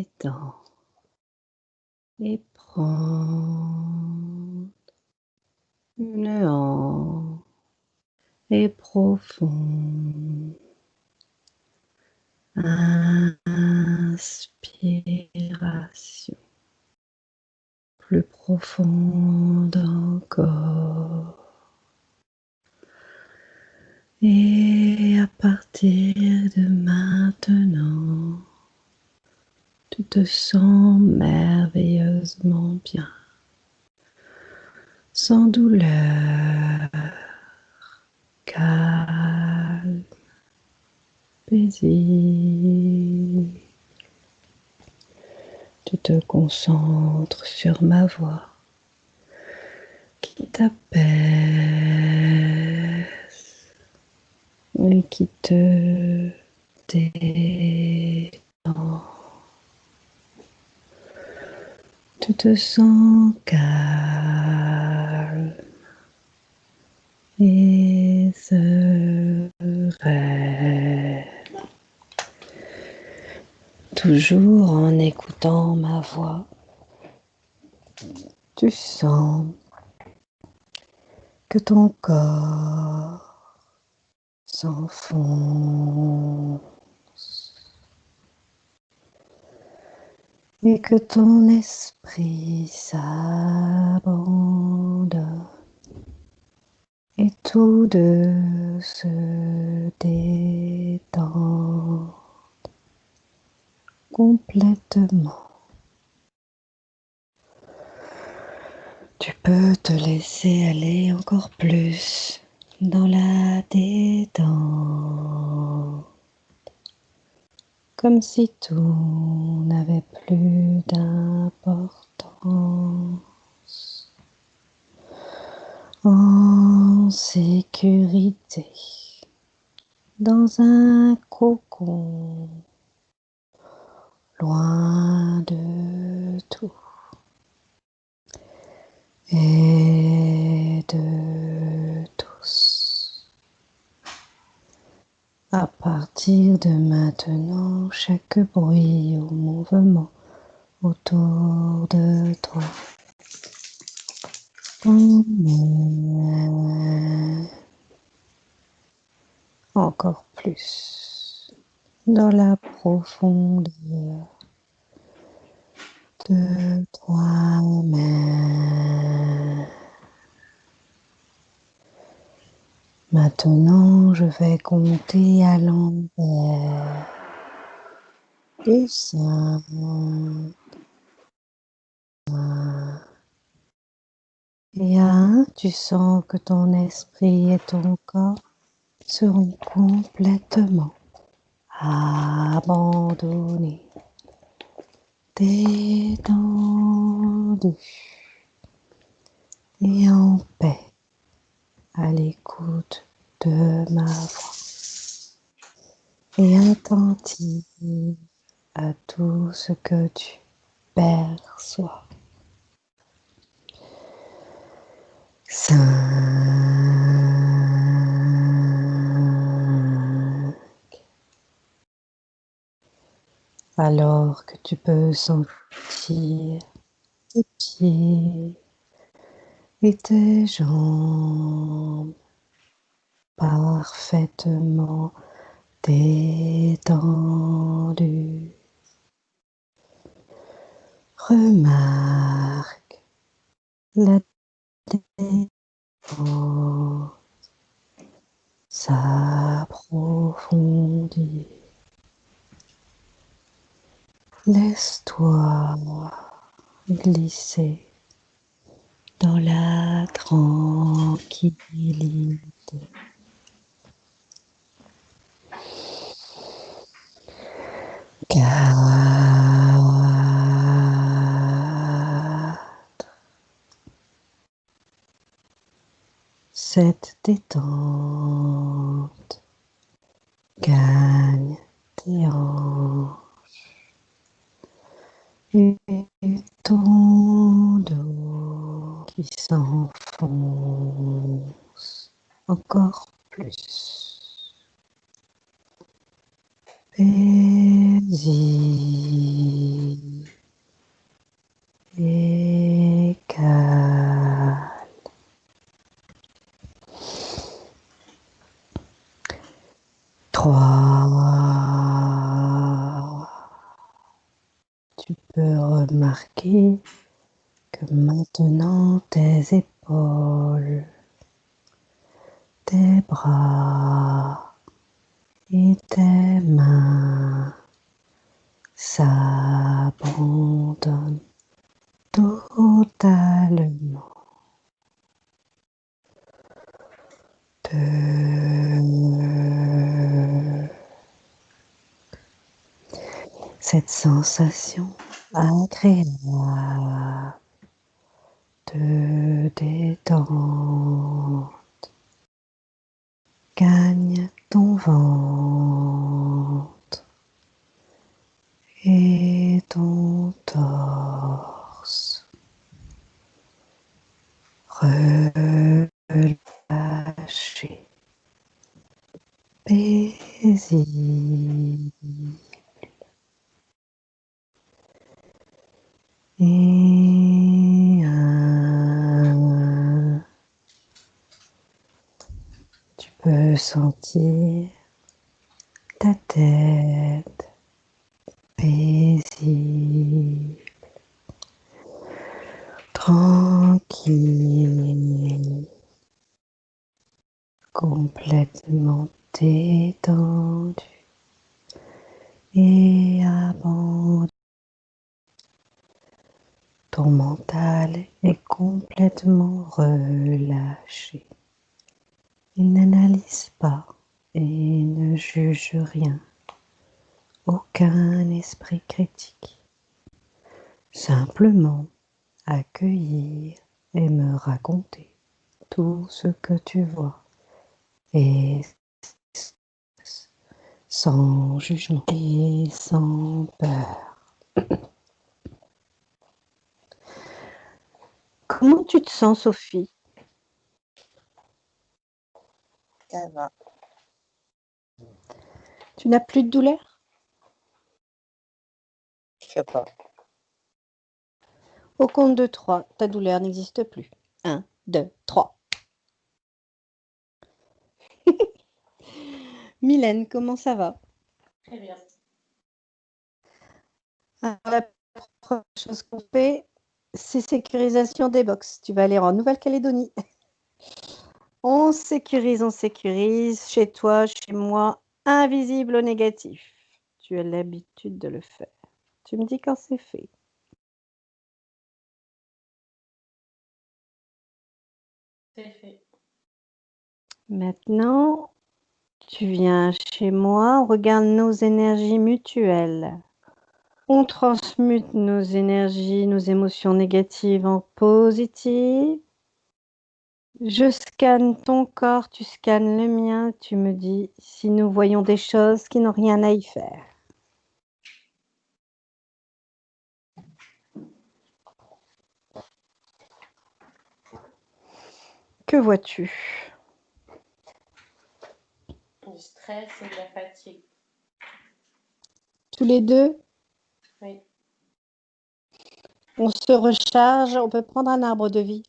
détend et prendre lent et profond inspiration, plus profonde encore. Et à partir de maintenant, tu te sens merveilleusement bien, sans douleur, calme, paisible. Tu te concentres sur ma voix qui t'apaise et qui te détend. Tu te sens calme et serein. Toujours en écoutant ma voix, tu sens que ton corps s'enfonce et que ton esprit s'abandonne et tous deux se détendent complètement. Tu peux te laisser aller encore plus dans la détente, comme si tout n'avait plus d'importance, en sécurité, dans un cocon, loin de tout et de tous. À partir de maintenant, chaque bruit ou mouvement autour de toi t'emmène encore plus dans la profondeur de toi-même. Maintenant, je vais compter à l'envers. De 5 et à 1, tu sens que ton esprit et ton corps seront complètement abandonnés, détendus et en paix à l'écoute de ma voix et attentive à tout ce que tu perçois. 5. Alors que tu peux sentir tes pieds et tes jambes parfaitement détendus. Remarque la détente s'approfondit. Laisse-toi glisser dans la tranquillité. Cette détente gagne tes hanches et ton dos qui s'enfonce encore plus. Paisible. peux remarquer que maintenant tes épaules, tes bras et tes mains s'abandonnent totalement. Cette sensation agréable de détente gagne ton ventre et ton torse. Relâché, paisible. Et tu peux sentir ta tête paisible, tranquille, complètement détendu et abandonné. Ton mental est complètement relâché. Il n'analyse pas et ne juge rien. Aucun esprit critique. Simplement accueillir et me raconter tout ce que tu vois. Et sans jugement et sans peur. Comment tu te sens, Sophie? Ça va. Tu n'as plus de douleur? Je sais pas. Au compte de 3, ta douleur n'existe plus. 1, 2, 3. Mylène, comment ça va? Très bien. Alors, la première chose qu'on fait, c'est sécurisation des box. Tu vas aller en Nouvelle-Calédonie. On sécurise chez toi, chez moi, invisible au négatif. Tu as l'habitude de le faire. Tu me dis quand c'est fait. C'est fait. Maintenant, tu viens chez moi, on regarde nos énergies mutuelles. On transmute nos énergies, nos émotions négatives en positives. Je scanne ton corps, tu scannes le mien, tu me dis si nous voyons des choses qui n'ont rien à y faire. Que vois-tu? Du stress et de la fatigue. Tous les deux, Oui. on se recharge, on peut prendre un arbre de vie.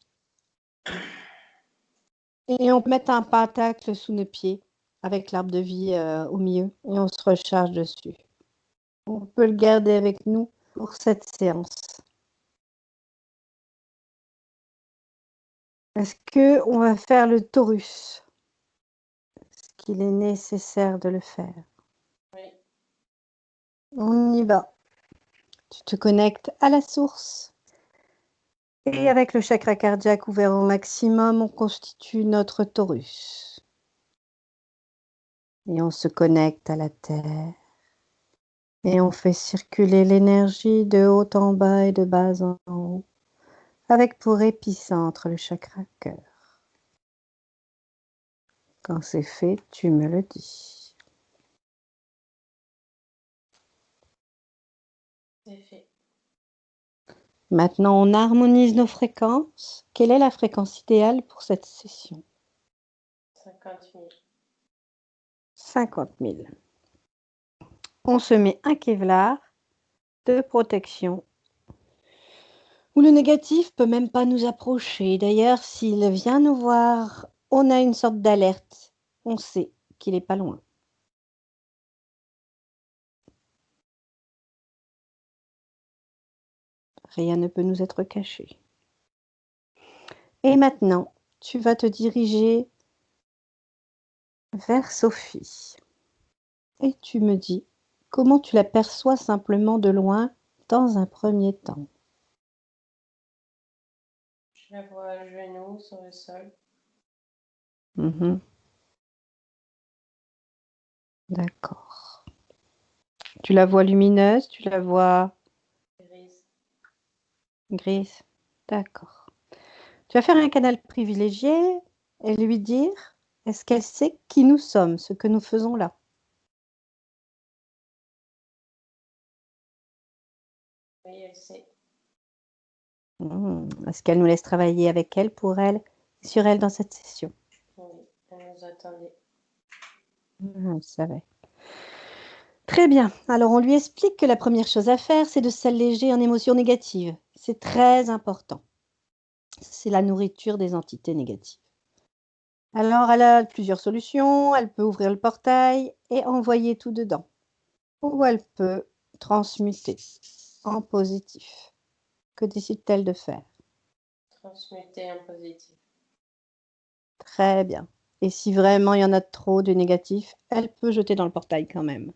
Et on peut mettre un pentacle sous nos pieds avec l'arbre de vie au milieu et on se recharge dessus. On peut le garder avec nous pour cette séance. Est-ce qu'on va faire le torus? Est-ce qu'il est nécessaire de le faire? Oui. On y va. Tu te connectes à la source. Et avec le chakra cardiaque ouvert au maximum, on constitue notre torus. Et on se connecte à la terre. Et on fait circuler l'énergie de haut en bas et de bas en haut, avec pour épicentre le chakra cœur. Quand c'est fait, tu me le dis. C'est fait. Maintenant, on harmonise nos fréquences. Quelle est la fréquence idéale pour cette session? 50 000. 50 000. On se met un Kevlar de protection où le négatif peut même pas nous approcher. D'ailleurs, s'il vient nous voir, on a une sorte d'alerte. On sait qu'il n'est pas loin. Rien ne peut nous être caché. Et maintenant, tu vas te diriger vers Sophie. Et tu me dis comment tu l'aperçois simplement de loin dans un premier temps. Je la vois à genoux sur le sol. Mhm. D'accord. Tu la vois lumineuse, tu la vois Grise. grise. D'accord. Tu vas faire un canal privilégié et lui dire, est-ce qu'elle sait qui nous sommes, ce que nous faisons là? Oui, elle sait. Est-ce qu'elle nous laisse travailler avec elle, pour elle, sur elle dans cette session? Oui, elle nous attendait. Je savais. Très bien. Alors, on lui explique que la première chose à faire, c'est de s'alléger en émotions négatives. C'est très important. C'est la nourriture des entités négatives. Alors, elle a plusieurs solutions. Elle peut ouvrir le portail et envoyer tout dedans. Ou elle peut transmuter en positif. Que décide-t-elle de faire? Transmuter en positif. Très bien. Et si vraiment il y en a trop de négatifs, elle peut jeter dans le portail quand même.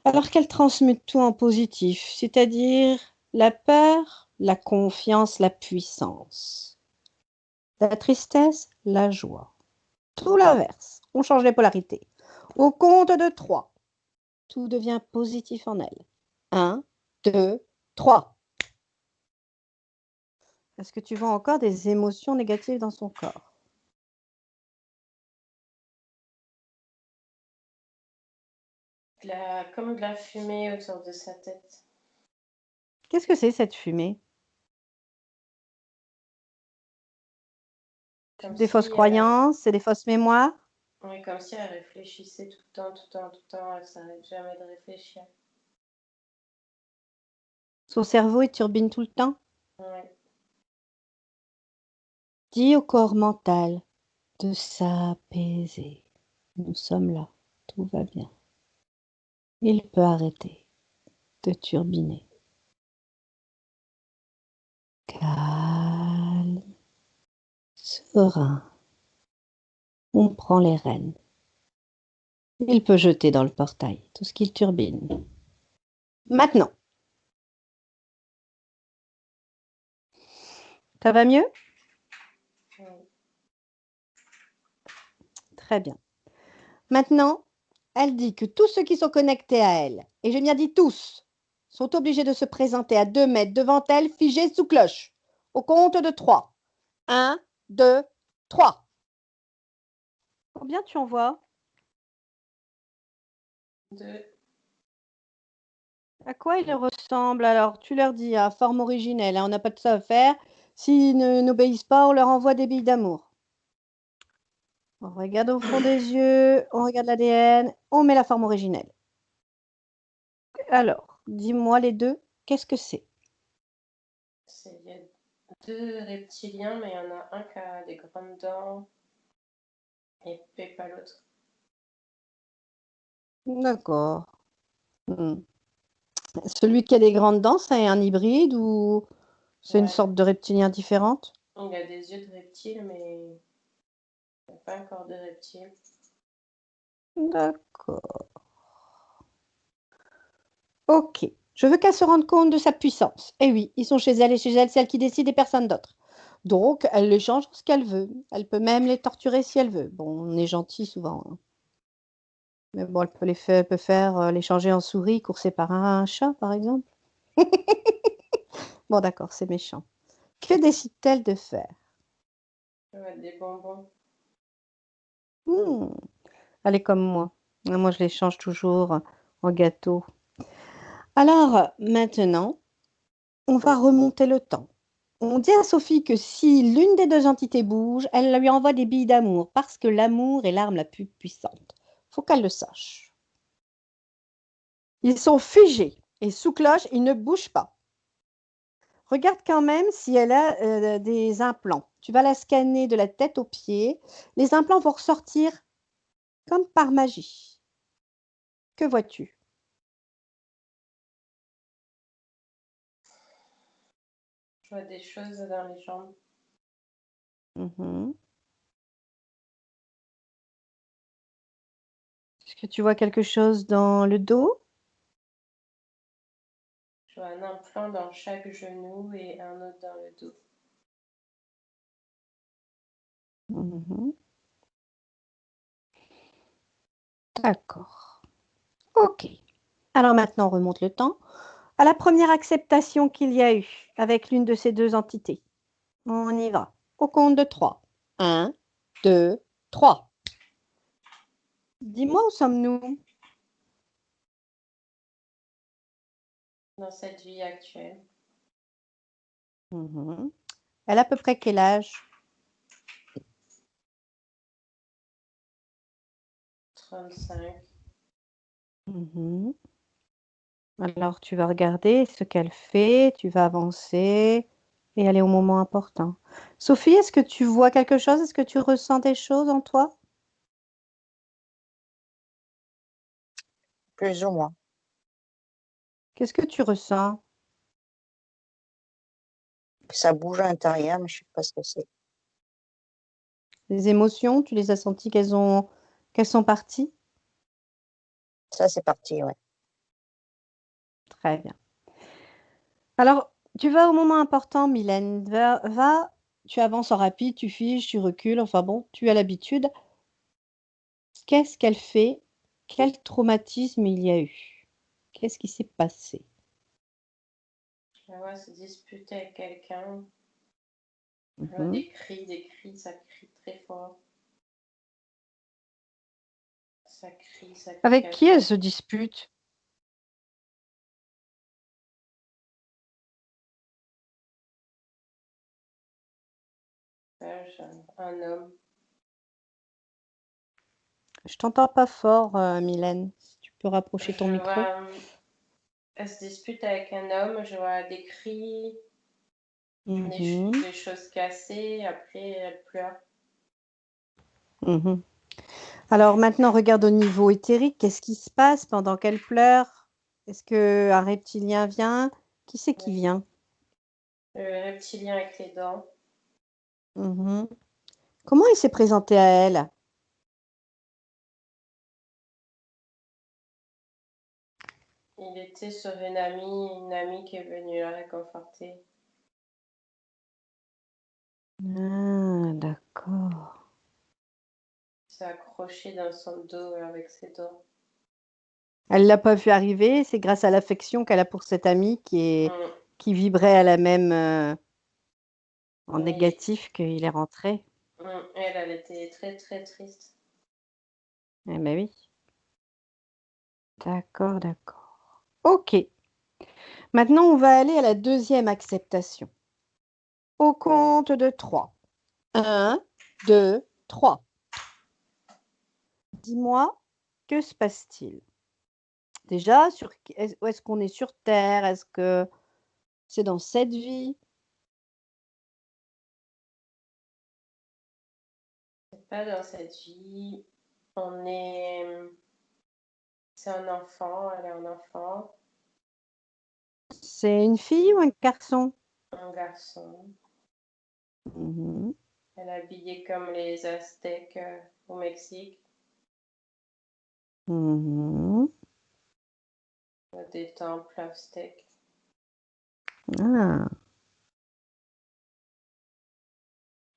Alors qu'elle transmute tout en positif, c'est-à-dire la peur, la confiance, la puissance. La tristesse, la joie. Tout l'inverse. On change les polarités. Au compte de 3, tout devient positif en elle. 1, 2, 3. Est-ce que tu vois encore des émotions négatives dans son corps? Comme de la fumée autour de sa tête. Qu'est-ce que c'est cette fumée? C'est Comme des fausses si, croyances, c'est des fausses mémoires? oui, comme si elle réfléchissait tout le temps, tout le temps, tout le temps. Elle s'arrête jamais de réfléchir. Son cerveau il turbine tout le temps? Oui, Dis au corps mental de s'apaiser. Nous sommes là, tout va bien. Il peut arrêter de turbiner. Calme, serein. On prend les rênes. Il peut jeter dans le portail tout ce qu'il turbine. Maintenant, ça va mieux? oui. Très bien. Maintenant, elle dit que tous ceux qui sont connectés à elle, et j'ai bien dit tous, sont obligés de se présenter à 2 mètres devant elle, figés sous cloche, au compte de 3. 1, 2, 3. Combien tu en vois? 2. À quoi ils ressemblent alors? Tu leur dis, à forme originelle, hein, on n'a pas de ça à faire. S'ils n'obéissent pas, on leur envoie des billes d'amour. On regarde au fond des yeux, on regarde l'ADN, on met la forme originelle. Alors, dis-moi les deux, qu'est-ce que c'est? Il y a 2 reptiliens, mais il y en a un qui a des grandes dents et pas l'autre. D'accord. Hmm. Celui qui a des grandes dents, c'est un hybride ou c'est une Ouais. sorte de reptilien différente? Il a des yeux de reptile, mais il n'a pas un corps de reptile. D'accord. Ok. Je veux qu'elle se rende compte de sa puissance. Eh oui, ils sont chez elle et chez elle, c'est elle qui décide et personne d'autre. Donc, elle les change ce qu'elle veut. Elle peut même les torturer si elle veut. Bon, on est gentil souvent, hein. Mais bon, elle peut faire les changer en souris, coursée par un chat, par exemple. Bon, d'accord, c'est méchant. Que décide-t-elle de faire? Il va des bonbons. Hmm, Elle est comme moi. Moi, je les change toujours en gâteau. Alors, maintenant, on va remonter le temps. On dit à Sophie que si l'une des deux entités bouge, elle lui envoie des billes d'amour parce que l'amour est l'arme la plus puissante. Faut qu'elle le sache. Ils sont figés et sous cloche, ils ne bougent pas. Regarde quand même si elle a des implants. Tu vas la scanner de la tête aux pieds. Les implants vont ressortir comme par magie. Que vois-tu? Je vois des choses dans les jambes. Mhm. Est-ce que tu vois quelque chose dans le dos? Je vois un implant dans chaque genou et un autre dans le dos. Mhm. D'accord. Ok. Alors maintenant, on remonte le temps à la première acceptation qu'il y a eu avec l'une de ces deux entités. On y va. Au compte de 3. 1, 2, 3. Dis-moi où sommes-nous? Dans cette vie actuelle, Mhm. Elle a à peu près quel âge? 35. Mhm. Alors, tu vas regarder ce qu'elle fait, tu vas avancer et aller au moment important. Sophie, est-ce que tu vois quelque chose? Est-ce que tu ressens des choses en toi? Plus ou moins. Qu'est-ce que tu ressens? Ça bouge à l'intérieur, mais je sais pas ce que c'est. Les émotions, tu les as senties qu'elles sont parties? Ça, c'est parti, ouais. Très bien. Alors, tu vas au moment important, Mylène. Tu avances en rapide, tu figes, tu recules, enfin bon, tu as l'habitude. Qu'est-ce qu'elle fait? Quel traumatisme il y a eu? Qu'est-ce qui s'est passé? Je la vois se disputer avec quelqu'un. Je vois Mhm. des cris, ça crie très fort. Ça crie, ça crie. Avec qui elle se dispute? Un homme. Je t'entends pas fort, Mylène. Si tu peux rapprocher ton Je micro. vois, elle se dispute avec un homme, je vois des cris, Mhm. des choses cassées, après elle pleure. Mhm. Alors maintenant, regarde au niveau éthérique. Qu'est-ce qui se passe pendant qu'elle pleure? Est-ce qu'un reptilien vient? Qui c'est qui vient? Le reptilien avec les dents. Mhm. Comment il s'est présenté à elle? Il était sur une amie qui est venue la réconforter. Ah, d'accord. Il s'est accroché dans son dos avec ses dents. Elle l'a pas vu arriver. C'est grâce à l'affection qu'elle a pour cette amie qui vibrait à la même en Et, négatif qu'il est rentré. elle était très très triste. Eh ben oui. D'accord, d'accord. Ok. Maintenant, on va aller à la deuxième acceptation. Au compte de 3. 1, 2, 3. Dis-moi, que se passe-t-il? Déjà, où est-ce qu'on est sur Terre? Est-ce que c'est dans cette vie? C'est pas dans cette vie. On est. C'est un enfant, elle est un enfant, C'est une fille ou un garçon? un garçon. Mhm, Elle est habillée comme les Aztèques au Mexique. mhm. Des temples aztèques. Ah.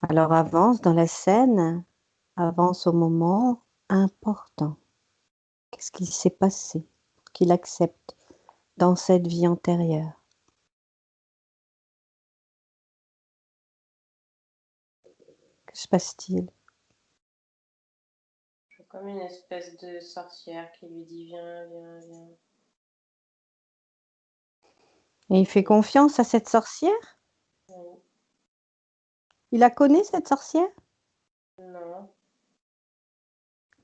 Alors avance dans la scène, avance au moment important. Qu'est-ce qui s'est passé pour qu'il accepte dans cette vie antérieure? Que se passe-t-il? Comme une espèce de sorcière qui lui dit viens, viens, viens. Et il fait confiance à cette sorcière? Oui. Il la connaît, cette sorcière? Non,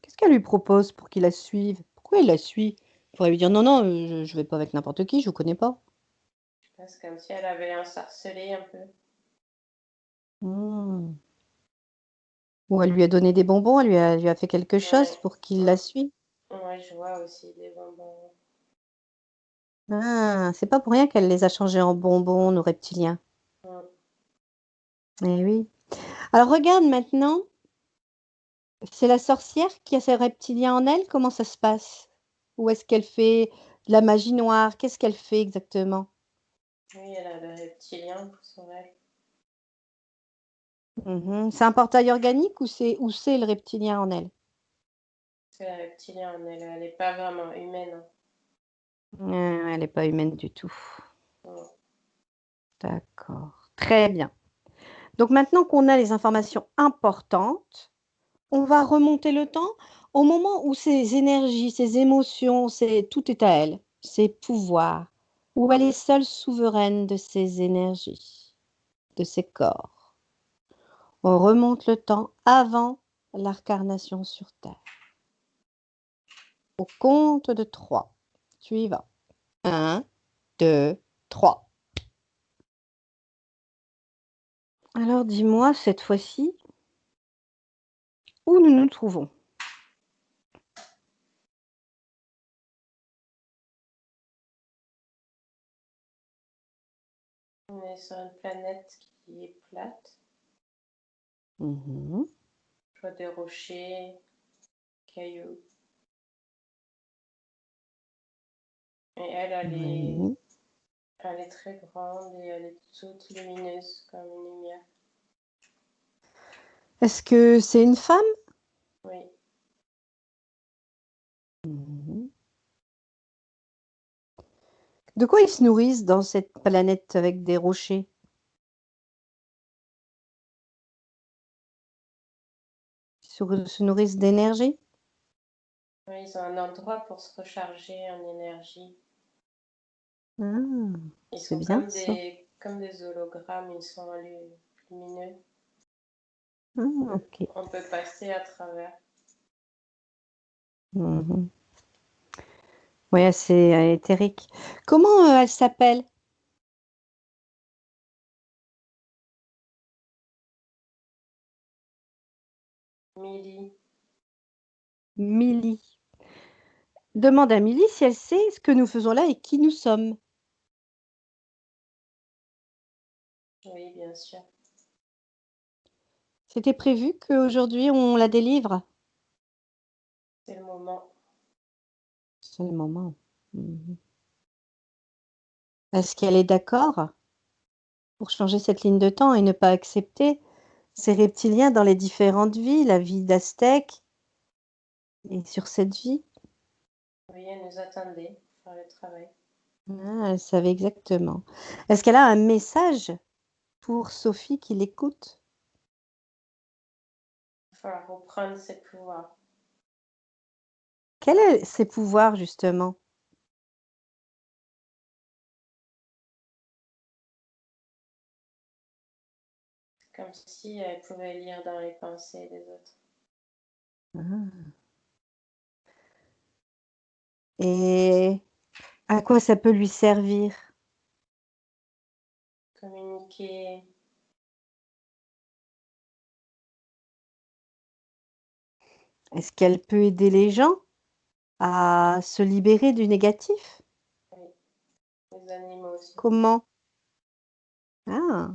Qu'est-ce qu'elle lui propose pour qu'il la suive? Pourquoi il la suit? Il pourrait lui dire non, non, je ne vais pas avec n'importe qui, je ne vous connais pas. c'est comme si elle avait ensorcelé un peu. Hmm. Ou elle lui a donné des bonbons, elle lui a fait quelque chose Ouais. pour qu'il la suive. Ouais, je vois aussi des bonbons. Ah, c'est pas pour rien qu'elle les a changés en bonbons, nos reptiliens. Mm. Eh oui. Alors regarde maintenant, c'est la sorcière qui a ses reptiliens en elle? Comment ça se passe? Ou est-ce qu'elle fait de la magie noire? Qu'est-ce qu'elle fait exactement? Oui, elle a le reptilien pour son rêve. C'est un portail organique ou c'est le reptilien en elle? C'est le reptilien en elle. Elle n'est pas vraiment humaine. Elle n'est pas humaine du tout. Non. D'accord. Très bien. Donc maintenant qu'on a les informations importantes, on va remonter le temps au moment où ces énergies, ces émotions, tout est à elle, ses pouvoirs, où elle est seule souveraine de ses énergies, de ses corps. On remonte le temps avant l'incarnation sur Terre. Au compte de 3. Tu y vas. 1, 2, 3. Alors dis-moi cette fois-ci où nous nous trouvons. On est sur une planète qui est plate. Mhm. Je vois des rochers, cailloux. Et Oui. elle est très grande et elle est toute lumineuse comme une lumière. Est-ce que c'est une femme? Oui, Mhm. De quoi ils se nourrissent dans cette planète avec des rochers? Ils se nourrissent d'énergie? oui, ils ont un endroit pour se recharger en énergie. Ah, Ils c'est sont bien ça. comme des hologrammes, ils sont lumineux. Ah, ok. On peut passer à travers. Mhm. Ouais, c'est éthérique. Comment elle s'appelle? Millie, Millie. Demande à Millie si elle sait ce que nous faisons là et qui nous sommes. oui, bien sûr. C'était prévu qu'aujourd'hui on la délivre? C'est le moment. C'est le moment. Mhm. Est-ce qu'elle est d'accord pour changer cette ligne de temps et ne pas accepter ces reptiliens dans les différentes vies, la vie d'Aztèque et sur cette vie? Oui, elle nous attendait pour faire le travail. Ah, elle savait exactement. Est-ce qu'elle a un message pour Sophie qui l'écoute? Il va falloir reprendre ses pouvoirs. Quels sont ses pouvoirs justement? Comme si elle pouvait lire dans les pensées des autres. Ah. Et à quoi ça peut lui servir? Communiquer. Est-ce qu'elle peut aider les gens à se libérer du négatif? Oui, les animaux aussi. Comment? Ah.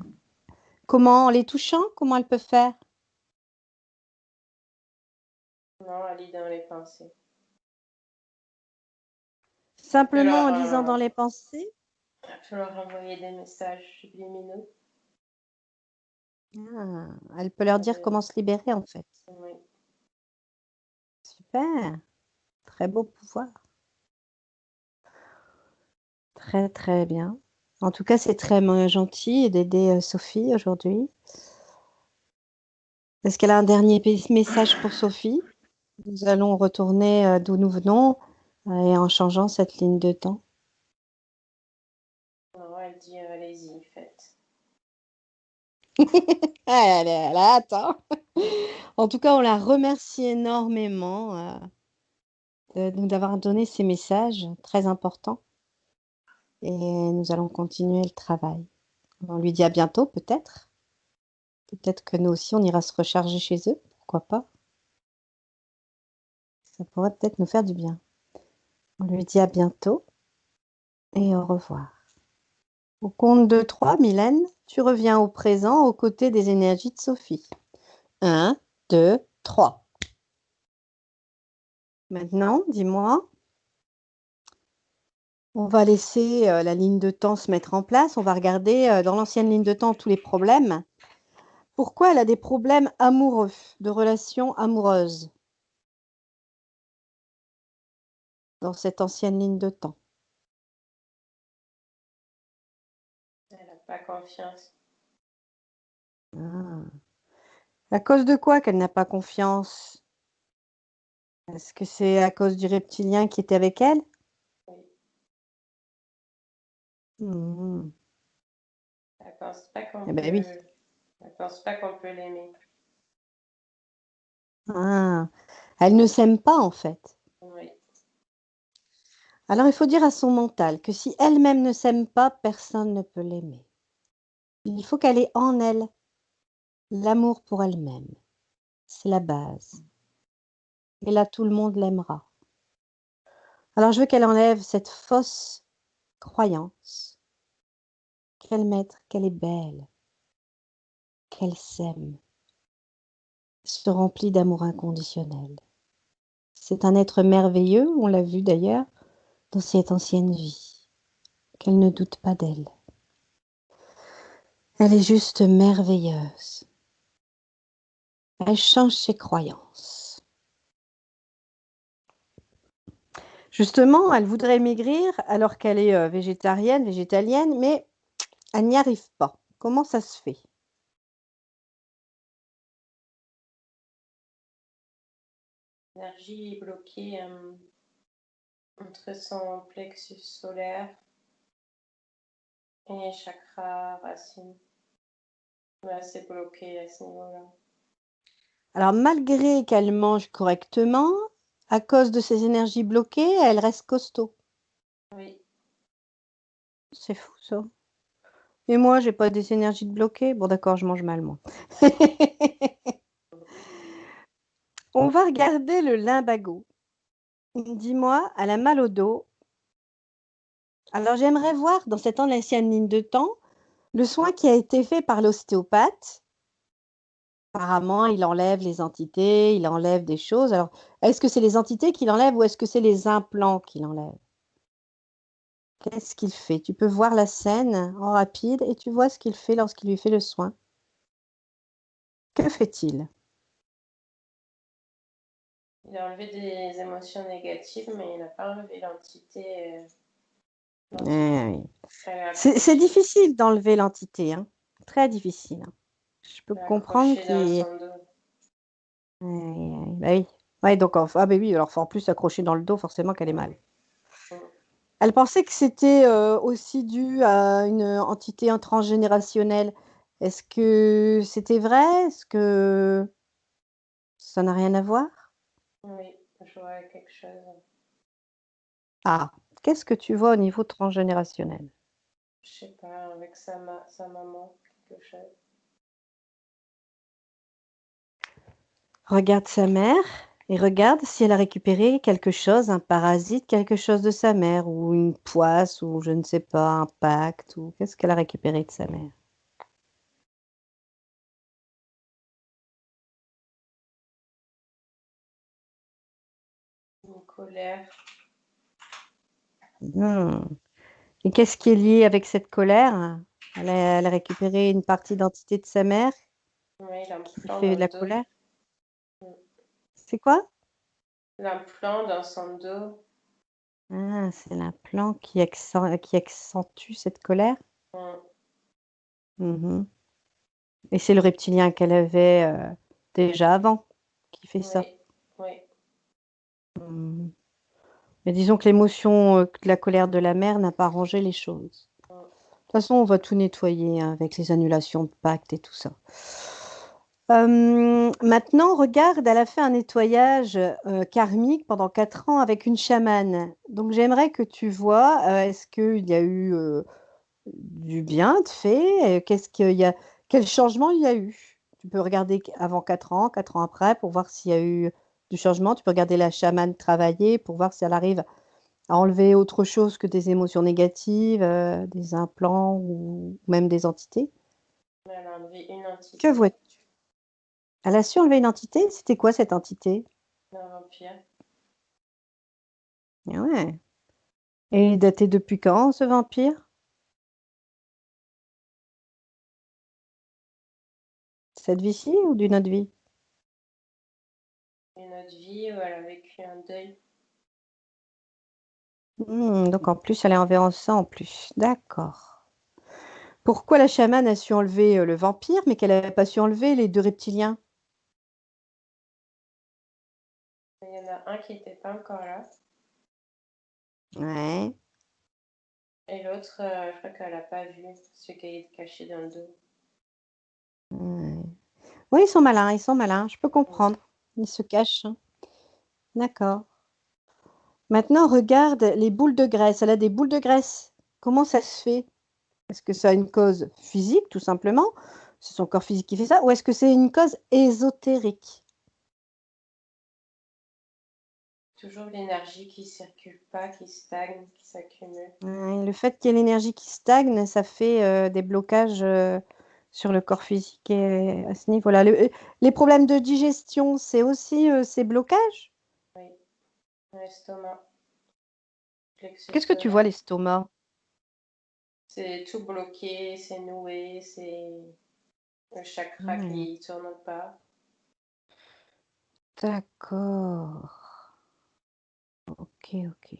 Comment? En les touchant? Comment elle peut faire? Non, elle lit dans les pensées. Elle peut Simplement en lisant dans les pensées? leur envoyer des messages subliminaux. Ah, elle peut leur dire comment se libérer en fait. Oui. Super, très beau pouvoir. Très, très bien. En tout cas, c'est très gentil d'aider Sophie aujourd'hui. Est-ce qu'elle a un dernier message pour Sophie? Nous allons retourner d'où nous venons et en changeant cette ligne de temps. Non, elle dit allez-y, faites. Elle a hâte, hein. En tout cas, on la remercie énormément de nous avoir donné ces messages très importants et nous allons continuer le travail. On lui dit à bientôt peut-être. Peut-être que nous aussi, on ira se recharger chez eux. Pourquoi pas? Ça pourrait peut-être nous faire du bien. On lui dit à bientôt et au revoir. Au compte de 3, Mylène, tu reviens au présent aux côtés des énergies de Sophie. 1, 2, 3. Maintenant, dis-moi, on va laisser la ligne de temps se mettre en place. On va regarder dans l'ancienne ligne de temps tous les problèmes. Pourquoi elle a des problèmes amoureux, de relations amoureuses dans cette ancienne ligne de temps? Elle n'a pas confiance. Ah. À cause de quoi qu'elle n'a pas confiance? Est-ce que c'est à cause du reptilien qui était avec elle? Oui. Mhm. Elle pense pas qu'on Eh ben oui. Elle pense pas qu'on peut l'aimer. Ah. Elle ne s'aime pas en fait. Oui. Alors il faut dire à son mental que si elle-même ne s'aime pas, personne ne peut l'aimer. Il faut qu'elle ait en elle l'amour pour elle-même. C'est la base. Et là, tout le monde l'aimera. Alors je veux qu'elle enlève cette fausse croyance qu'elle mette qu'elle est belle, qu'elle s'aime, se remplit d'amour inconditionnel. C'est un être merveilleux, on l'a vu d'ailleurs dans cette ancienne vie, qu'elle ne doute pas d'elle. Elle est juste merveilleuse. Elle change ses croyances. Justement, elle voudrait maigrir alors qu'elle est végétarienne, végétalienne, mais elle n'y arrive pas. Comment ça se fait? L'énergie est bloquée entre son plexus solaire et chakra racine. Ouais, c'est bloqué à ce niveau-là. Alors, malgré qu'elle mange correctement, à cause de ses énergies bloquées, elle reste costaud. Oui. C'est fou, ça. Et moi, j'ai pas des énergies de bloquées. Bon, d'accord, je mange mal, moi. On va regarder le lumbago. Dis-moi, elle a mal au dos. Alors, j'aimerais voir dans cette ancienne ligne de temps le soin qui a été fait par l'ostéopathe. Apparemment, il enlève les entités, il enlève des choses. Alors, est-ce que c'est les entités qu'il enlève ou est-ce que c'est les implants qu'il enlève? Qu'est-ce qu'il fait? Tu peux voir la scène en rapide et tu vois ce qu'il fait lorsqu'il lui fait le soin. Que fait-il? Il a enlevé des émotions négatives, mais il n'a pas enlevé l'entité. Oui. C'est difficile d'enlever l'entité, hein. Très difficile, hein. Je peux comprendre Accroché dans qu'il... son dos. Bah oui. Ouais, donc, bah oui, alors faut en plus accrocher dans le dos, forcément qu'elle est mal. Elle pensait que c'était aussi dû à une entité transgénérationnelle. Est-ce que c'était vrai? Est-ce que ça n'a rien à voir? Oui, je vois quelque chose. Ah, qu'est-ce que tu vois au niveau transgénérationnel? Je sais pas, avec sa maman, quelque chose. Regarde sa mère et regarde si elle a récupéré quelque chose, un parasite, quelque chose de sa mère, ou une poisse, ou je ne sais pas, un pacte, ou qu'est-ce qu'elle a récupéré de sa mère? Une colère. Et qu'est-ce qui est lié avec cette colère? Elle a récupéré une partie d'identité de sa mère Oui, qui l'implant fait dans de le la dos. colère. C'est quoi? L'implant dans son dos. Ah, c'est l'implant qui accentue cette colère. Mhm. Et c'est le reptilien qu'elle avait déjà avant qui fait ça. Oui, oui. Mhm. Mais disons que l'émotion de la colère de la mère n'a pas arrangé les choses. De toute façon, on va tout nettoyer hein, avec les annulations de pacte et tout ça. Maintenant, regarde, elle a fait un nettoyage karmique pendant 4 ans avec une chamane. Donc, j'aimerais que tu vois, est-ce qu'il y a eu du bien de fait? Qu'est-ce qu'il y a, quel changement il y a eu? Tu peux regarder avant 4 ans après, pour voir s'il y a eu du changement. Tu peux regarder la chamane travailler pour voir si elle arrive à enlever autre chose que des émotions négatives, des implants ou même des entités? Elle a enlevé une Que entité, vois-tu? Elle a su enlever une entité? C'était quoi cette entité? un vampire. Ah ouais. Et il est daté depuis quand, ce vampire? Cette vie-ci ou d'une autre vie? Une autre vie où elle a vécu un deuil. Donc en plus, elle est envers ça en plus. D'accord. Pourquoi la chamane a su enlever le vampire, mais qu'elle n'a pas su enlever les deux reptiliens? Il y en a un qui n'était pas encore là. Ouais. Et l'autre, je crois qu'elle n'a pas vu, celui qui est caché dans le dos. Ouais. Oui, ils sont malins, je peux comprendre. Ils se cachent, hein. D'accord. Maintenant, regarde les boules de graisse. Elle a des boules de graisse. Comment ça se fait? Est-ce que ça a une cause physique, tout simplement? C'est son corps physique qui fait ça? Ou est-ce que c'est une cause ésotérique? Toujours l'énergie qui circule pas, qui stagne, qui s'accumule. Ouais, le fait qu'il y ait l'énergie qui stagne, ça fait des blocages sur le corps physique et à ce niveau-là. Les problèmes de digestion, c'est aussi ces blocages? Oui, l'estomac, Qu'est-ce que plexus tu vois, solaire. l'estomac? C'est tout bloqué, c'est noué, c'est le chakra Ouais, qui tourne pas. d'accord. Ok, ok.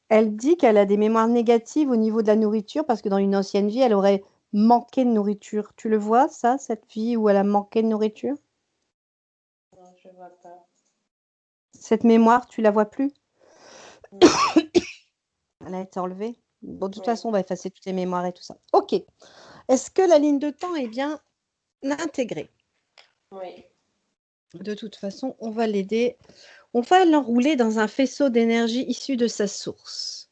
Elle dit qu'elle a des mémoires négatives au niveau de la nourriture parce que dans une ancienne vie, elle aurait manqué de nourriture. Tu le vois, ça, cette vie où elle a manqué de nourriture? Non, je vois pas. Cette mémoire, tu la vois plus? Non, Elle a été enlevée? Bon, de toute oui, façon, on va effacer toutes les mémoires et tout ça. Ok. Est-ce que la ligne de temps est bien intégrée? oui, De toute façon, on va l'aider. On va l'enrouler dans un faisceau d'énergie issu de sa source.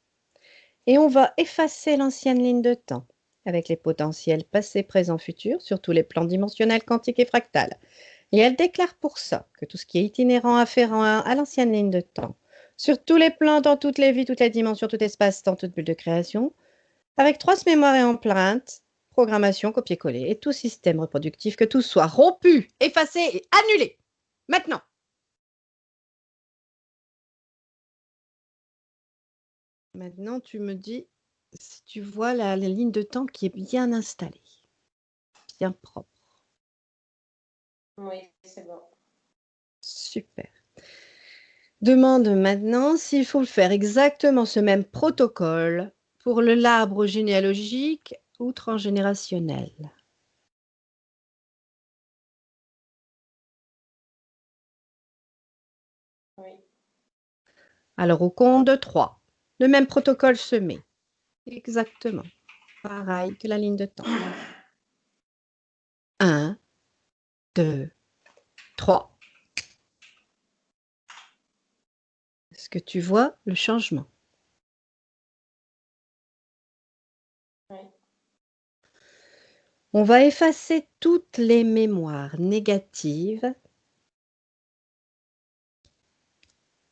Et on va effacer l'ancienne ligne de temps avec les potentiels passé, présent, futur sur tous les plans dimensionnels, quantiques et fractales. Et elle déclare pour ça que tout ce qui est itinérant, afférent à l'ancienne ligne de temps, sur tous les plans, dans toutes les vies, toutes les dimensions, tout espace, dans toute bulle de création, avec trace mémoire et empreinte, programmation, copier-coller et tout système reproductif, que tout soit rompu, effacé et annulé. Maintenant. Maintenant, tu me dis si tu vois la ligne de temps qui est bien installée, bien propre. oui, c'est bon. Super. Demande maintenant s'il faut faire exactement ce même protocole pour l'arbre généalogique ou transgénérationnel. Oui, Alors, au compte de 3, le même protocole se met. Exactement. Pareil que la ligne de temps. 1, 2, 3. Est-ce que tu vois le changement? oui, On va effacer toutes les mémoires négatives.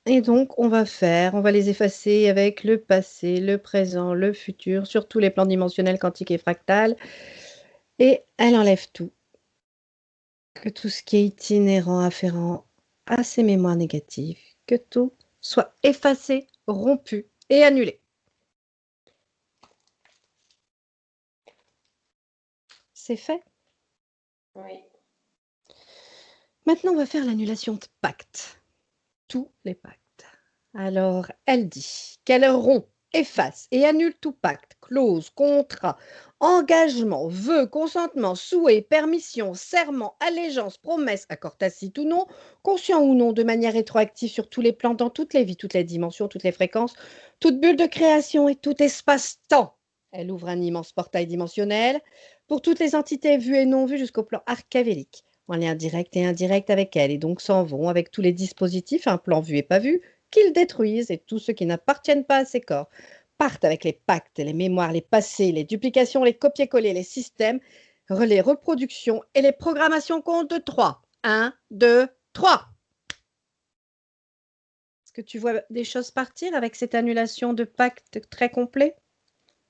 Et donc, on va les effacer avec le passé, le présent, le futur, sur tous les plans dimensionnels, quantiques et fractales. Et elle enlève tout. Que tout ce qui est itinérant, afférent à ces mémoires négatives, que tout soit effacé, rompu et annulé. C'est fait. oui, Maintenant, on va faire l'annulation de pactes. Tous les pactes. Alors, elle dit qu'elle rompt, efface et annule tout pacte, clause, contrat, engagement, vœu, consentement, souhait, permission, serment, allégeance, promesse, accord tacite ou non, conscient ou non, de manière rétroactive sur tous les plans, dans toutes les vies, toutes les dimensions, toutes les fréquences, toute bulle de création et tout espace-temps. Elle ouvre un immense portail dimensionnel pour toutes les entités vues et non vues jusqu'au plan archavélique, en lien direct et indirect avec elle, et donc s'en vont avec tous les dispositifs, un plan vu et pas vu, qu'ils détruisent, et tous ceux qui n'appartiennent pas à ces corps partent avec les pactes, les mémoires, les passés, les duplications, les copier-coller, les systèmes, les reproductions et les programmations compte de 3. 1, 2, 3. Est-ce que tu vois des choses partir avec cette annulation de pacte très complet?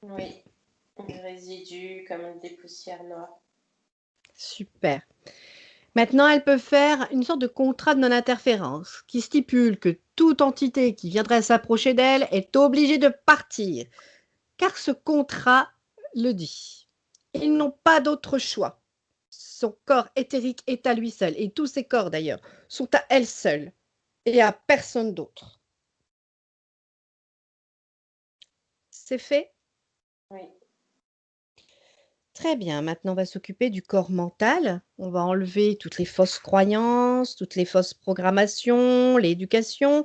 Oui, des résidus comme des poussières noires. Super. Maintenant, elle peut faire une sorte de contrat de non-interférence qui stipule que toute entité qui viendrait s'approcher d'elle est obligée de partir, car ce contrat le dit. Ils n'ont pas d'autre choix. Son corps éthérique est à lui seul, et tous ses corps d'ailleurs sont à elle seule, et à personne d'autre. C'est fait? Oui, Très bien, maintenant on va s'occuper du corps mental. On va enlever toutes les fausses croyances, toutes les fausses programmations, l'éducation.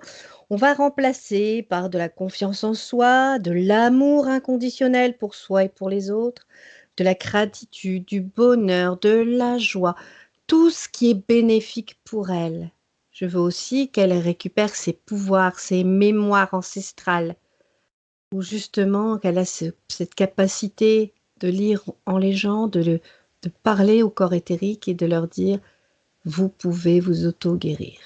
On va remplacer par de la confiance en soi, de l'amour inconditionnel pour soi et pour les autres, de la gratitude, du bonheur, de la joie, tout ce qui est bénéfique pour elle. Je veux aussi qu'elle récupère ses pouvoirs, ses mémoires ancestrales, ou justement qu'elle a cette capacité de lire en les gens, de parler au corps éthérique et de leur dire, vous pouvez vous auto-guérir.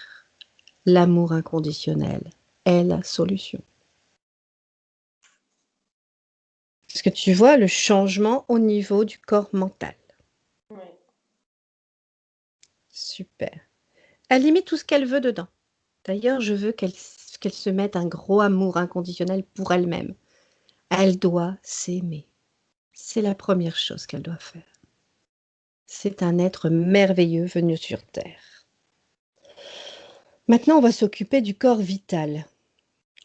L'amour inconditionnel est la solution. Est-ce que tu vois le changement au niveau du corps mental? oui, Super. Elle limite tout ce qu'elle veut dedans. D'ailleurs, je veux qu'elle se mette un gros amour inconditionnel pour elle-même. Elle doit s'aimer. C'est la première chose qu'elle doit faire. C'est un être merveilleux venu sur Terre. Maintenant, on va s'occuper du corps vital.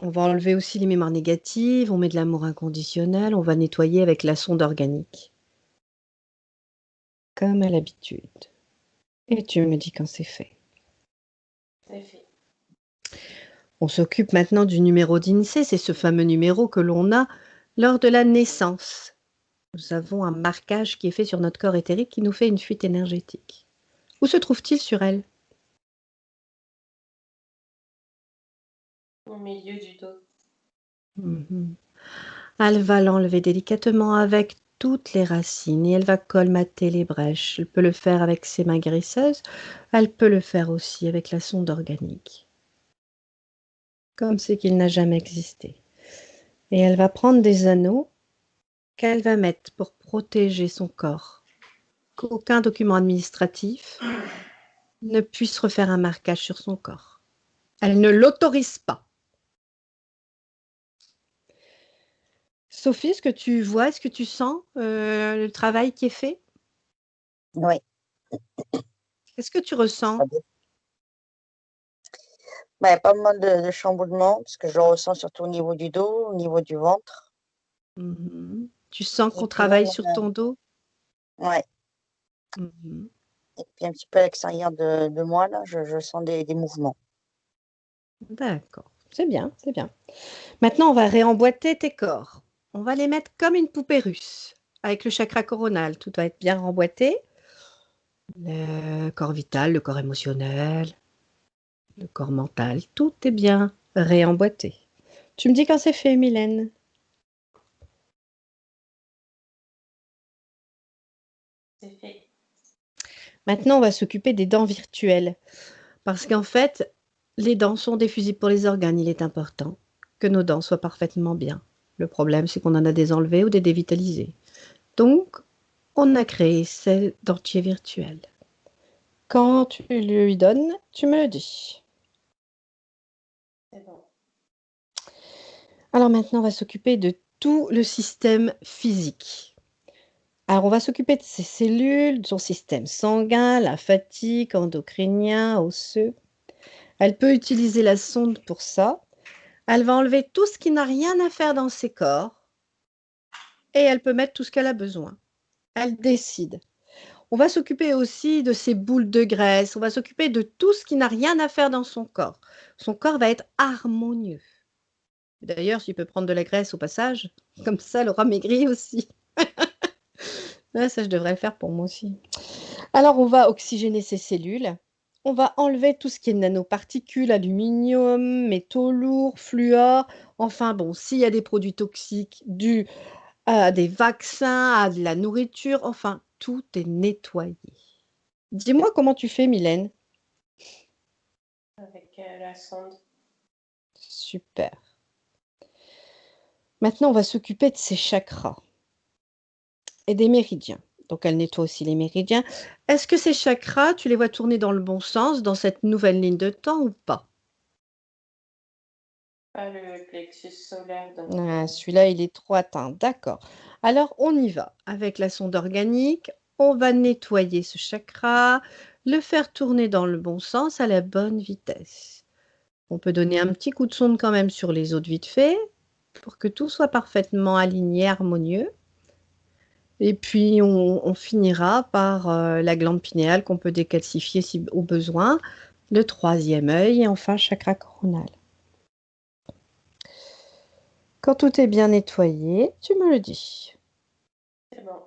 On va enlever aussi les mémoires négatives, on met de l'amour inconditionnel, on va nettoyer avec la sonde organique. Comme à l'habitude. Et tu me dis quand c'est fait. c'est fait. On s'occupe maintenant du numéro d'INSEE, c'est ce fameux numéro que l'on a lors de la naissance. Nous avons un marquage qui est fait sur notre corps éthérique qui nous fait une fuite énergétique. Où se trouve-t-il sur elle? Au milieu du dos. Mhm. Elle va l'enlever délicatement avec toutes les racines et elle va colmater les brèches. Elle peut le faire avec ses mains guérisseuses, elle peut le faire aussi avec la sonde organique. Comme c'est qu'il n'a jamais existé. Et elle va prendre des anneaux qu'elle va mettre pour protéger son corps. Qu'aucun document administratif ne puisse refaire un marquage sur son corps. Elle ne l'autorise pas. Sophie, est-ce que tu vois, est-ce que tu sens le travail qui est fait? Oui, Qu'est-ce que tu ressens? ça dé- bah, pas mal de chamboulements, parce que je le ressens surtout au niveau du dos, au niveau du ventre. Mhm. Tu sens Et qu'on puis même, travaille sur ton dos? ouais, Mhm. et puis un petit peu à l'extérieur de moi, là, je sens des mouvements. D'accord, c'est bien, c'est bien. Maintenant, on va réemboîter tes corps. On va les mettre comme une poupée russe, avec le chakra coronal. Tout doit être bien remboîté. Le corps vital, le corps émotionnel, le corps mental, tout est bien réemboîté. Tu me dis quand c'est fait, Mylène? C'est fait. Maintenant, on va s'occuper des dents virtuelles. Parce qu'en fait, les dents sont des fusils pour les organes. Il est important que nos dents soient parfaitement bien. Le problème, c'est qu'on en a des enlevées ou des dévitalisées. Donc, on a créé ces dentiers virtuels. Quand tu lui donnes, tu me le dis. C'est bon. Alors maintenant, on va s'occuper de tout le système physique. Alors, on va s'occuper de ses cellules, de son système sanguin, lymphatique, endocrinien, osseux. Elle peut utiliser la sonde pour ça. Elle va enlever tout ce qui n'a rien à faire dans ses corps et elle peut mettre tout ce qu'elle a besoin. Elle décide. On va s'occuper aussi de ses boules de graisse. On va s'occuper de tout ce qui n'a rien à faire dans son corps. Son corps va être harmonieux. D'ailleurs, tu peux prendre de la graisse au passage, comme ça, elle aura maigri aussi. Ouais, ça, je devrais le faire pour moi aussi. Alors, on va oxygéner ses cellules. On va enlever tout ce qui est nanoparticules, aluminium, métaux lourds, fluor. Enfin bon, s'il y a des produits toxiques dus à des vaccins, à de la nourriture, enfin, tout est nettoyé. Dis-moi comment tu fais, Mylène. Avec la sonde. Super. Maintenant, on va s'occuper de ses chakras et des méridiens. Donc, elle nettoie aussi les méridiens. Est-ce que ces chakras, tu les vois tourner dans le bon sens dans cette nouvelle ligne de temps ou pas? Pas le plexus solaire, donc Ah, celui-là, il est trop atteint. D'accord. Alors, on y va. Avec la sonde organique, on va nettoyer ce chakra, le faire tourner dans le bon sens à la bonne vitesse. On peut donner un petit coup de sonde quand même sur les autres vite fait pour que tout soit parfaitement aligné, harmonieux. Et puis, on finira par la glande pinéale qu'on peut décalcifier si au besoin, le troisième œil et enfin chakra coronal. Quand tout est bien nettoyé, tu me le dis. c'est bon.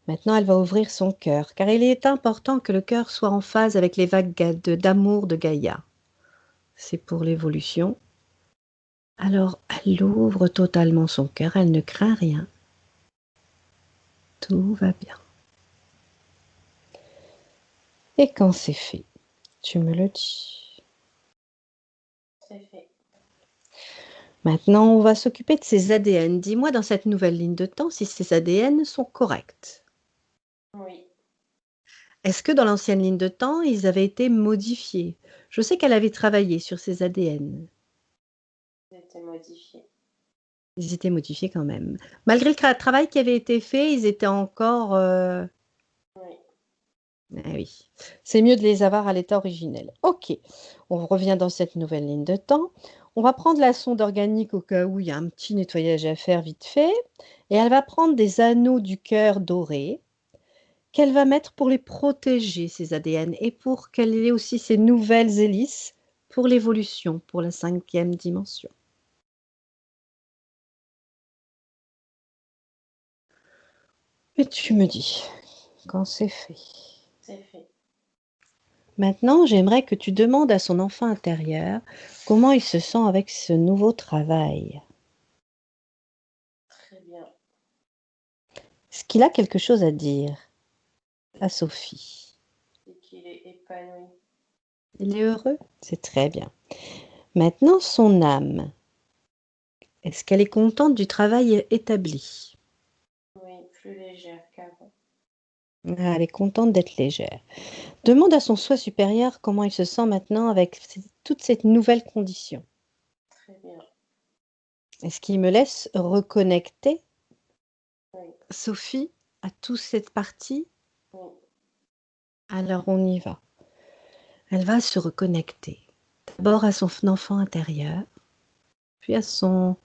Maintenant, elle va ouvrir son cœur, car il est important que le cœur soit en phase avec les vagues d'amour de Gaïa. C'est pour l'évolution. Alors, elle ouvre totalement son cœur, elle ne craint rien. Tout va bien. Et quand c'est fait, tu me le dis. C'est fait. Maintenant, on va s'occuper de ses ADN. Dis-moi dans cette nouvelle ligne de temps si ces ADN sont corrects. Oui, Est-ce que dans l'ancienne ligne de temps, ils avaient été modifiés? Je sais qu'elle avait travaillé sur ses ADN. c'était modifié. Ils étaient modifiés quand même. Malgré le travail qui avait été fait, ils étaient encore... Oui, Ah oui, c'est mieux de les avoir à l'état originel. Ok, on revient dans cette nouvelle ligne de temps. On va prendre la sonde organique au cas où il y a un petit nettoyage à faire vite fait. Et elle va prendre des anneaux du cœur dorés qu'elle va mettre pour les protéger, ces ADN, et pour qu'elle ait aussi ces nouvelles hélices pour l'évolution, pour la cinquième dimension. Et tu me dis quand c'est fait. c'est fait. Maintenant, j'aimerais que tu demandes à son enfant intérieur comment il se sent avec ce nouveau travail. Très bien. Est-ce qu'il a quelque chose à dire à Sophie? Et qu'il est épanoui. Il est heureux? C'est très bien. Maintenant, son âme. Est-ce qu'elle est contente du travail établi? Oui, plus légère qu'avant. Ah, elle est contente d'être légère. Demande à son soi supérieur comment il se sent maintenant avec toute cette nouvelle condition. Très bien. Est-ce qu'il me laisse reconnecter Oui, Sophie à toute cette partie? oui. Alors on y va. Elle va se reconnecter. D'abord à son enfant intérieur, puis à son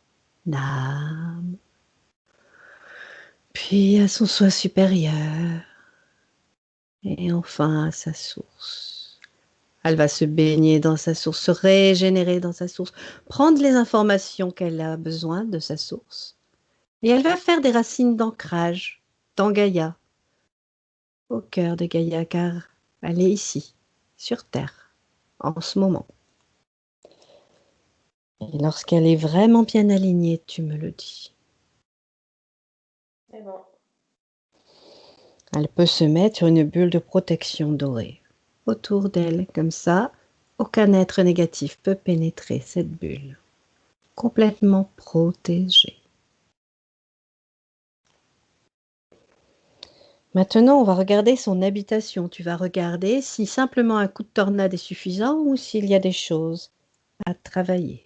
âme, puis à son soi supérieur, et enfin à sa source. Elle va se baigner dans sa source, se régénérer dans sa source, prendre les informations qu'elle a besoin de sa source, et elle va faire des racines d'ancrage dans Gaïa, au cœur de Gaïa, car elle est ici, sur Terre, en ce moment. Et lorsqu'elle est vraiment bien alignée, tu me le dis. C'est bon. Elle peut se mettre sur une bulle de protection dorée autour d'elle, comme ça. Aucun être négatif peut pénétrer cette bulle. Complètement protégée. Maintenant, on va regarder son habitation. Tu vas regarder si simplement un coup de tornade est suffisant ou s'il y a des choses à travailler.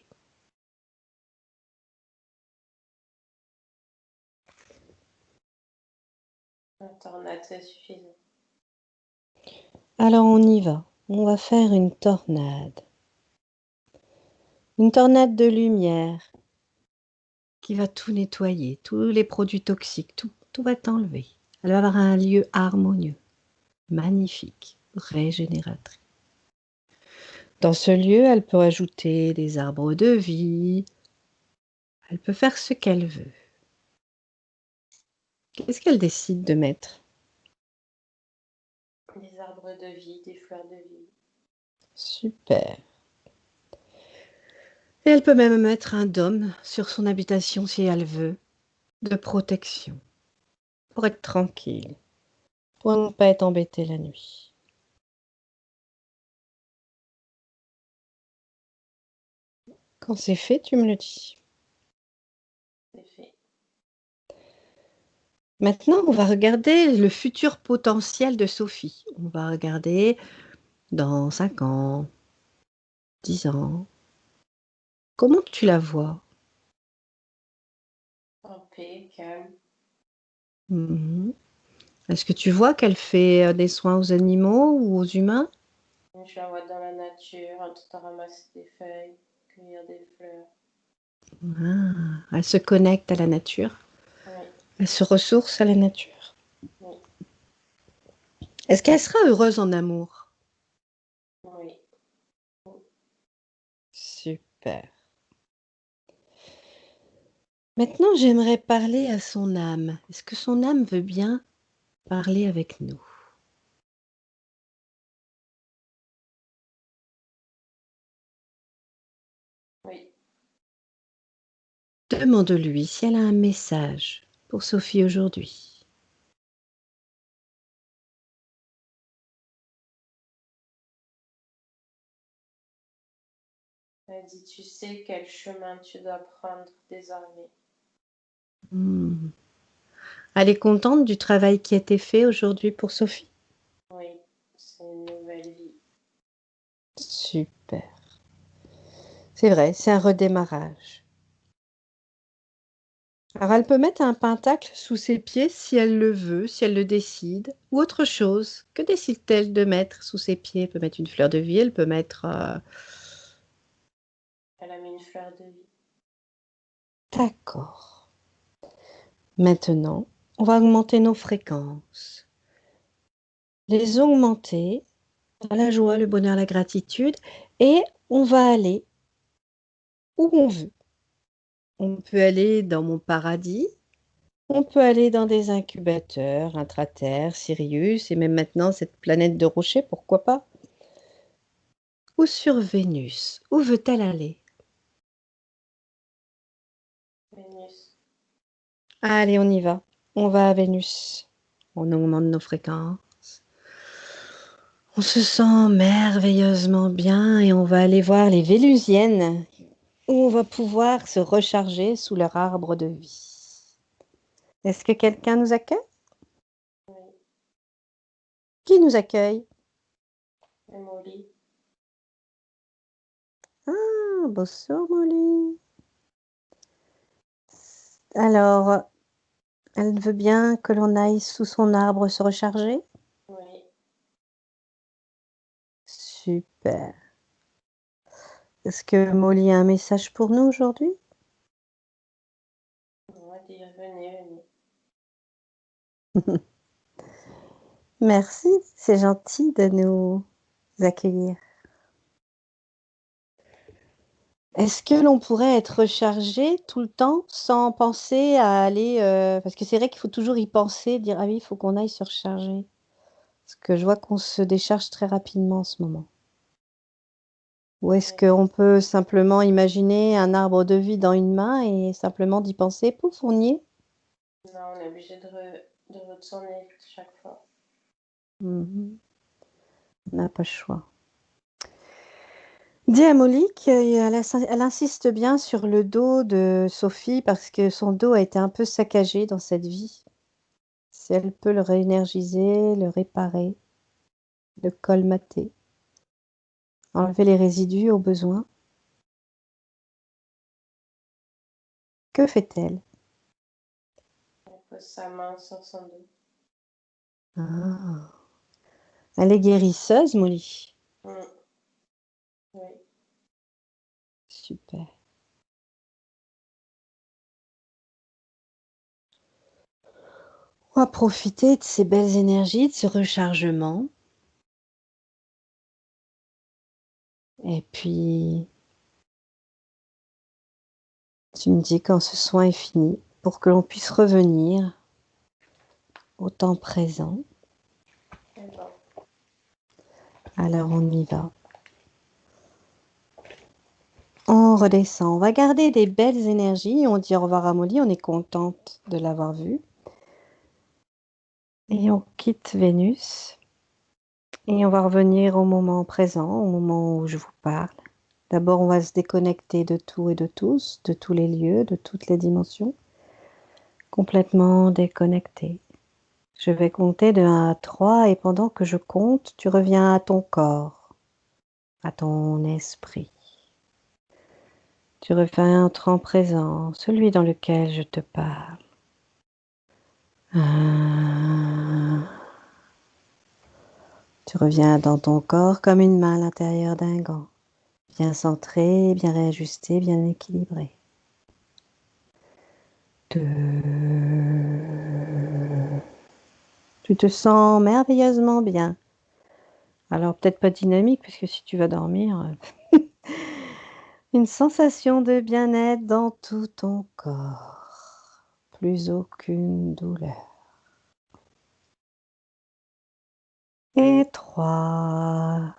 Un tornade, c'est suffisant. Alors on y va. On va faire une tornade. Une tornade de lumière qui va tout nettoyer, tous les produits toxiques, tout va être enlevé. Elle va avoir un lieu harmonieux, magnifique, régénératrice. Dans ce lieu, elle peut ajouter des arbres de vie, elle peut faire ce qu'elle veut. Qu'est-ce qu'elle décide de mettre? Des arbres de vie, des fleurs de vie. Super. Et elle peut même mettre un dôme sur son habitation si elle veut, de protection, pour être tranquille, pour ne pas être embêtée la nuit. Quand c'est fait, tu me le dis. C'est fait. Maintenant, on va regarder le futur potentiel de Sophie. On va regarder dans 5 ans, 10 ans. Comment tu la vois? En paix, calme. Mhm. Est-ce que tu vois qu'elle fait des soins aux animaux ou aux humains? Je la vois dans la nature, en train de ramasser des feuilles, cueillir des fleurs. Ah, elle se connecte à la nature. Oui, Elle se ressource à la nature. oui, Est-ce qu'elle sera heureuse en amour? oui. Super. Maintenant, j'aimerais parler à son âme. Est-ce que son âme veut bien parler avec nous? Oui. Demande-lui si elle a un message pour Sophie aujourd'hui. Elle dit, tu sais quel chemin tu dois prendre désormais. Hmm. Elle est contente du travail qui a été fait aujourd'hui pour Sophie? Oui, c'est une nouvelle vie. Super. C'est vrai, c'est un redémarrage. Alors, elle peut mettre un pentacle sous ses pieds si elle le veut, si elle le décide, ou autre chose. Que décide-t-elle de mettre sous ses pieds? Elle peut mettre une fleur de vie, elle peut mettre... Elle a mis une fleur de vie. D'accord. Maintenant, on va augmenter nos fréquences. Les augmenter dans la joie, le bonheur, la gratitude, et on va aller où on veut. On peut aller dans mon paradis, on peut aller dans des incubateurs, Intraterre, Sirius, et même maintenant cette planète de rochers, pourquoi pas? Ou sur Vénus. Où veut-elle aller? Vénus. Allez, on y va. On va à Vénus. On augmente nos fréquences. On se sent merveilleusement bien et on va aller voir les Vénusiennes où on va pouvoir se recharger sous leur arbre de vie. Est-ce que quelqu'un nous accueille? Oui. Qui nous accueille? Et Molly. Ah, bonsoir Molly. Alors, elle veut bien que l'on aille sous son arbre se recharger? Oui. Super. Est-ce que Molly a un message pour nous aujourd'hui? On va dire, venez, venez. Merci, c'est gentil de nous accueillir. Est-ce que l'on pourrait être rechargé tout le temps sans penser à aller... parce que c'est vrai qu'il faut toujours y penser, dire, ah oui, il faut qu'on aille se recharger. Parce que je vois qu'on se décharge très rapidement en ce moment. Ou est-ce Oui. qu'on peut simplement imaginer un arbre de vie dans une main et simplement d'y penser, pouf, on y est? Non, on est obligé de retourner chaque fois. Mhm. On n'a pas le choix. Dis à Molly qu'elle insiste bien sur le dos de Sophie parce que son dos a été un peu saccagé dans cette vie. Si elle peut le réénergiser, le réparer, le colmater, enlever les résidus au besoin, que fait-elle? Elle pose sa main sur son dos. Ah, elle est guérisseuse, Molly. Mm. Oui. Super. On va profiter de ces belles énergies, de ce rechargement. Et puis, tu me dis quand ce soin est fini, pour que l'on puisse revenir au temps présent. C'est bon. Alors, on y va. On redescend. On va garder des belles énergies. On dit au revoir à Molly. On est contente de l'avoir vue. Et on quitte Vénus. Et on va revenir au moment présent, au moment où je vous parle. D'abord, on va se déconnecter de tout et de tous, de tous les lieux, de toutes les dimensions. Complètement déconnecté. Je vais compter de 1 à 3 et pendant que je compte, tu reviens à ton corps, à ton esprit. Tu reviens en temps présent, celui dans lequel je te parle. 1. Tu reviens dans ton corps comme une main à l'intérieur d'un gant, bien centré, bien réajusté, bien équilibré. 2. Tu te sens merveilleusement bien. Alors peut-être pas dynamique, parce que si tu vas dormir, une sensation de bien-être dans tout ton corps. Plus aucune douleur. Et 3.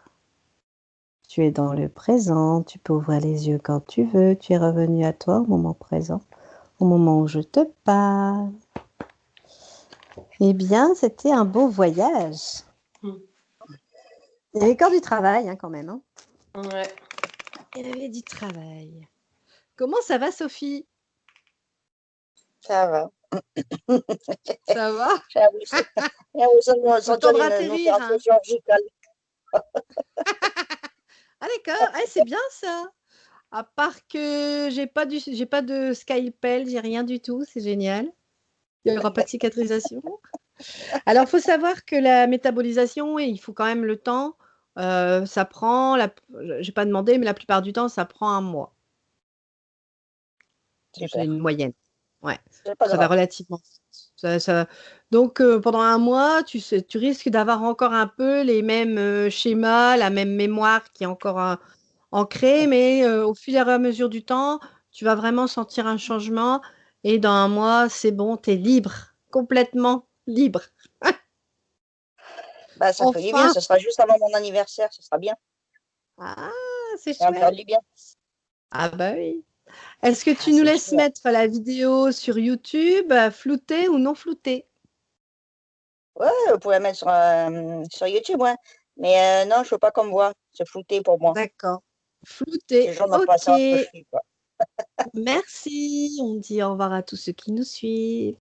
Tu es dans le présent, tu peux ouvrir les yeux quand tu veux, tu es revenu à toi au moment présent, au moment où je te parle. Eh bien, c'était un beau voyage. Mm. Il y avait encore du travail quand même. Hein. Ouais. Il y avait du travail. Comment ça va, Sophie? Ça va. Ça va? J'ai l'impression de sentir temps de une ratterrir. opération chirurgicale. Ah d'accord, c'est bien ça. À part que j'ai pas de scalpel, j'ai rien du tout, c'est génial. Il n'y aura pas de cicatrisation. Alors, il faut savoir que la métabolisation, il faut quand même le temps. Ça prend, j'ai pas demandé, mais la plupart du temps, ça prend 1 mois. C'est Super. une moyenne. Ouais, C'est pas ça va grave. relativement vite. Donc, pendant 1 mois, tu risques d'avoir encore un peu les mêmes schémas, la même mémoire qui est encore ancrée, mais au fur et à mesure du temps, tu vas vraiment sentir un changement. Et dans 1 mois, c'est bon, tu es libre, complètement libre. Bah, ça fait du bien. Enfin! Ce sera juste avant mon anniversaire. Ce sera bien. Ah, c'est Ça va me faire chouette. du bien. Ah bah oui. Est-ce que Ah, tu nous c'est laisses génial. mettre la vidéo sur YouTube, floutée ou non floutée? Ouais, vous pouvez la mettre sur YouTube, ouais. Mais non, je veux pas qu'on me voit. C'est flouté pour moi. D'accord. C'est Floutée, jaune de OK. passer entre cheveux, quoi. Merci. On dit au revoir à tous ceux qui nous suivent.